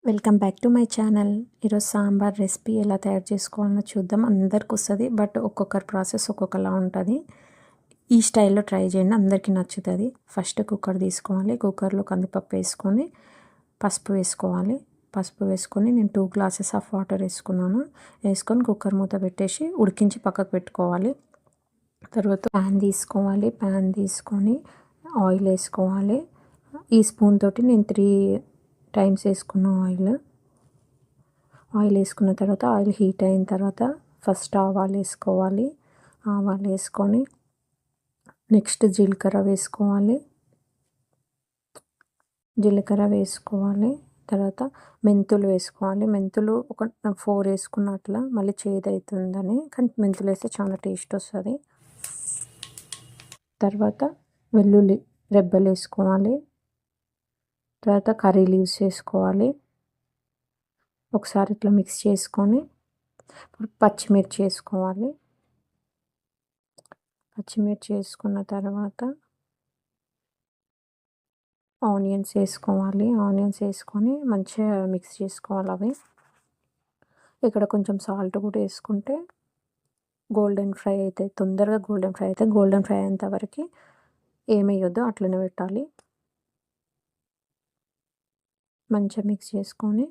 Welcome back to my channel. ఈరోజు sambar recipe ఎలా తయారు చేసుకోవాలో చూద్దాం. అందరికి వస్తుంది, బట్ ఒక్కొక్కరి ప్రాసెస్ ఒక్కొక్కలా ఉంటుంది. ఈ స్టైల్లో ట్రై చేయండి, అందరికీ నచ్చుతుంది. ఫస్ట్ కుక్కర్ తీసుకోవాలి. కుక్కర్లో కందిపప్పు వేసుకొని పసుపు వేసుకోవాలి. పసుపు వేసుకొని నేను 2 గ్లాసెస్ ఆఫ్ వాటర్ వేసుకున్నాను. వేసుకొని కుక్కర్ మూత పెట్టేసి ఉడికించి పక్కకు పెట్టుకోవాలి. తర్వాత ప్యాన్ తీసుకొని ఆయిల్ వేసుకోవాలి. ఈ స్పూన్ తోటి నేను 3 టైమ్స్ వేసుకున్న ఆయిల్ వేసుకున్న తర్వాత ఆయిల్ హీట్ అయిన తర్వాత ఫస్ట్ ఆవాలు వేసుకొని నెక్స్ట్ జీలకర్ర వేసుకోవాలి. తర్వాత మెంతులు వేసుకోవాలి. మెంతులు ఒక 4 వేసుకున్నట్ల మళ్ళీ చేదవుతుందని, కానీ మెంతులు వేస్తే చాలా టేస్ట్ వస్తుంది. తర్వాత వెల్లుల్లి రెబ్బలు వేసుకోవాలి. తర్వాత కర్రీ లీవ్స్ వేసుకోవాలి. ఒకసారి ఇట్లా మిక్స్ చేసుకొని పచ్చిమిర్చి వేసుకున్న తర్వాత ఆనియన్స్ వేసుకొని మంచిగా మిక్స్ చేసుకోవాలి. అవి ఇక్కడ కొంచెం సాల్ట్ కూడా వేసుకుంటే గోల్డెన్ ఫ్రై అవుతాయి, తొందరగా గోల్డెన్ ఫ్రై అయ్యేంత వరకు ఏమేయొద్దు, అట్లనే పెట్టాలి. మంచిగా మిక్స్ చేసుకొని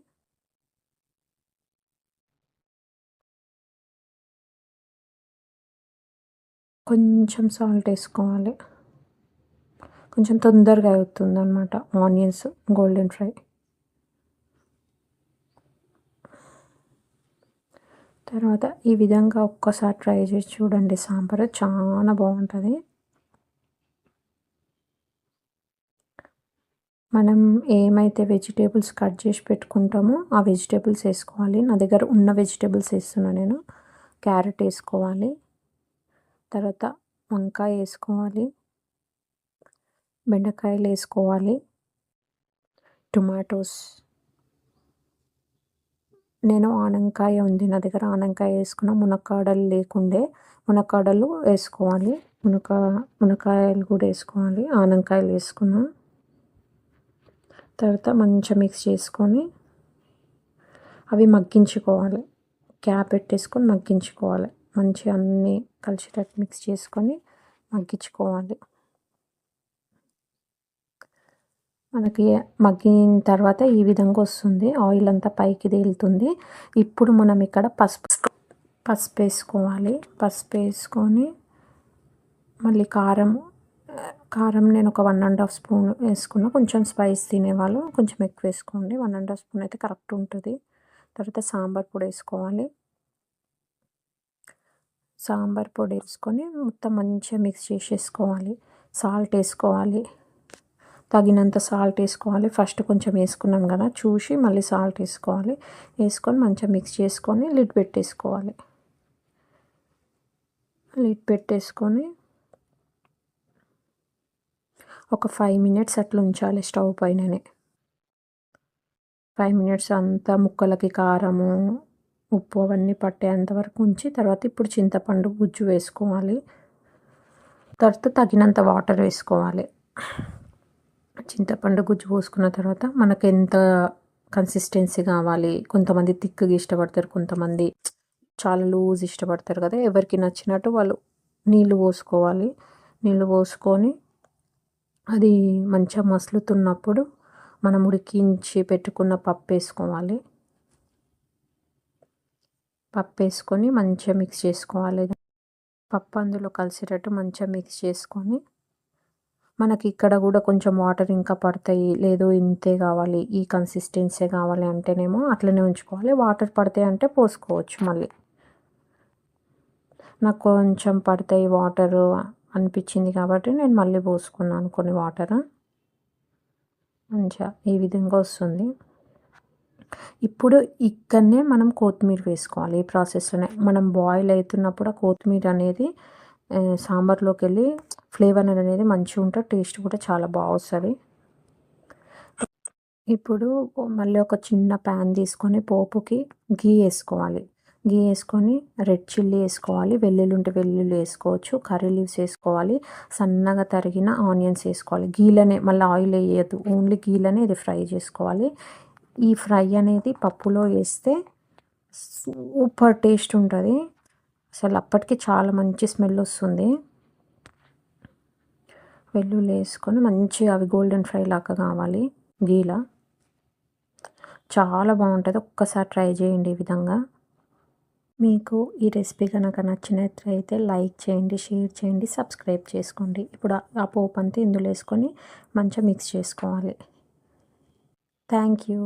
కొంచెం సాల్ట్ వేసుకోవాలి. కొంచెం తొందరగా అవుతుంది అన్నమాట ఆనియన్స్ గోల్డెన్ ఫ్రై. తర్వాత ఈ విధంగా ఒక్కసారి ట్రై చేసి చూడండి, సాంబార్ చాలా బాగుంటుంది. మనం ఏమైతే వెజిటేబుల్స్ కట్ చేసి పెట్టుకుంటామో ఆ వెజిటేబుల్స్ వేసుకోవాలి. నా దగ్గర ఉన్న వెజిటేబుల్స్ వేస్తున్నాను నేను. క్యారెట్ వేసుకోవాలి. తర్వాత వంకాయ వేసుకోవాలి. బెండకాయలు వేసుకోవాలి. టొమాటోస్, నేను ఆనపకాయ ఉంది నా దగ్గర, ఆనపకాయ వేసుకున్న. మునక్కాడలు లేకుండే మునక్కాడలు వేసుకోవాలి. మునక్కాయలు కూడా వేసుకోవాలి. ఆనపకాయలు వేసుకున్నా. తర్వాత మంచిగా మిక్స్ చేసుకొని అవి మగ్గించుకోవాలి. క్యాప్ పెట్టేసుకొని మగ్గించుకోవాలి. మంచిగా అన్నీ కలిసేటట్టు మిక్స్ చేసుకొని మగ్గించుకోవాలి. మనకి మగ్గిన తర్వాత ఈ విధంగా వస్తుంది, ఆయిల్ అంతా పైకి తేలుతుంది. ఇప్పుడు మనం ఇక్కడ పసుపు వేసుకొని మళ్ళీ కారం నేను ఒక 1.5 స్పూన్ వేసుకున్నా. కొంచెం స్పైస్ తినేవాళ్ళు కొంచెం ఎక్కువ వేసుకోండి. 1.5 స్పూన్ అయితే కరెక్ట్ ఉంటుంది. తర్వాత సాంబార్ పొడి వేసుకొని మొత్తం మంచిగా మిక్స్ చేసేసుకోవాలి. సాల్ట్ వేసుకోవాలి, తగినంత సాల్ట్ వేసుకోవాలి. ఫస్ట్ కొంచెం వేసుకున్నాం కదా, చూసి మళ్ళీ సాల్ట్ వేసుకొని మంచిగా మిక్స్ చేసుకొని లిడ్ పెట్టేసుకొని ఒక 5 మినిట్స్ అట్లా ఉంచాలి స్టవ్ పైననే. 5 మినిట్స్ అంతా ముక్కలకి కారము ఉప్పు అవన్నీ పట్టేంత వరకు ఉంచి తర్వాత ఇప్పుడు చింతపండు గుజ్జు వేసుకోవాలి. తర్వాత తగినంత వాటర్ వేసుకోవాలి. చింతపండు గుజ్జు పోసుకున్న తర్వాత మనకు ఎంత కన్సిస్టెన్సీ కావాలి, కొంతమంది థిక్గా ఇష్టపడతారు, కొంతమంది చాలా లూజ్ ఇష్టపడతారు కదా. ఎవరికి నచ్చినట్టు వాళ్ళు నీళ్ళు పోసుకొని అది మంచిగా మసులుతున్నప్పుడు మనం ఉడికించి పెట్టుకున్న పప్పు వేసుకొని మంచిగా మిక్స్ చేసుకోవాలి. పప్పు అందులో కలిసేటట్టు మంచిగా మిక్స్ చేసుకొని మనకి ఇక్కడ కూడా కొంచెం వాటర్ ఇంకా పడతాయి, లేదు ఇంతే కావాలి, ఈ కన్సిస్టెన్సీ కావాలి అంటేనేమో అట్లనే ఉంచుకోవాలి. వాటర్ పడతాయి అంటే పోసుకోవచ్చు. మళ్ళీ నాకు కొంచెం పడతాయి వాటరు అనిపించింది కాబట్టి నేను మళ్ళీ పోసుకున్నాను కొన్ని వాటర్. మంచిగా ఈ విధంగా వస్తుంది. ఇప్పుడు ఇక్కడనే మనం కొత్తిమీర వేసుకోవాలి. ఈ ప్రాసెస్లోనే మనం బాయిల్ అవుతున్నప్పుడు ఆ కొత్తిమీర అనేది సాంబార్లోకి వెళ్ళి ఫ్లేవర్ అనేది మంచిగా ఉంటుంది, టేస్ట్ కూడా చాలా బాగా వస్తుంది. ఇప్పుడు మళ్ళీ ఒక చిన్న ప్యాన్ తీసుకొని పోపుకి గీ వేసుకొని రెడ్ చిల్లీ వేసుకోవాలి. వెల్లుల్లి ఉంటే వెల్లుల్లి వేసుకోవచ్చు. కర్రీ లీవ్స్ వేసుకోవాలి. సన్నగా తరిగిన ఆనియన్స్ వేసుకోవాలి. గీలనే, మళ్ళీ ఆయిల్ వేయద్దు, ఓన్లీ గీలనే ఇది ఫ్రై చేసుకోవాలి. ఈ ఫ్రై అనేది పప్పులో వేస్తే సూపర్ టేస్ట్ ఉంటుంది. అసలు అప్పటికి చాలా మంచి స్మెల్ వస్తుంది. వెల్లుల్లి వేసుకొని మంచిగా అవి గోల్డెన్ ఫ్రై లాగా కావాలి గీలా. చాలా బాగుంటుంది. ఒక్కసారి ట్రై చేయండి ఈ విధంగా. మీకు ఈ రెసిపీ కనుక నచ్చినట్లయితే లైక్ చేయండి, షేర్ చేయండి, సబ్స్క్రైబ్ చేసుకోండి. ఇప్పుడు ఆ పోపు అంతా ఇందులో వేసుకొని మంచిగా మిక్స్ చేసుకోవాలి. Thank you.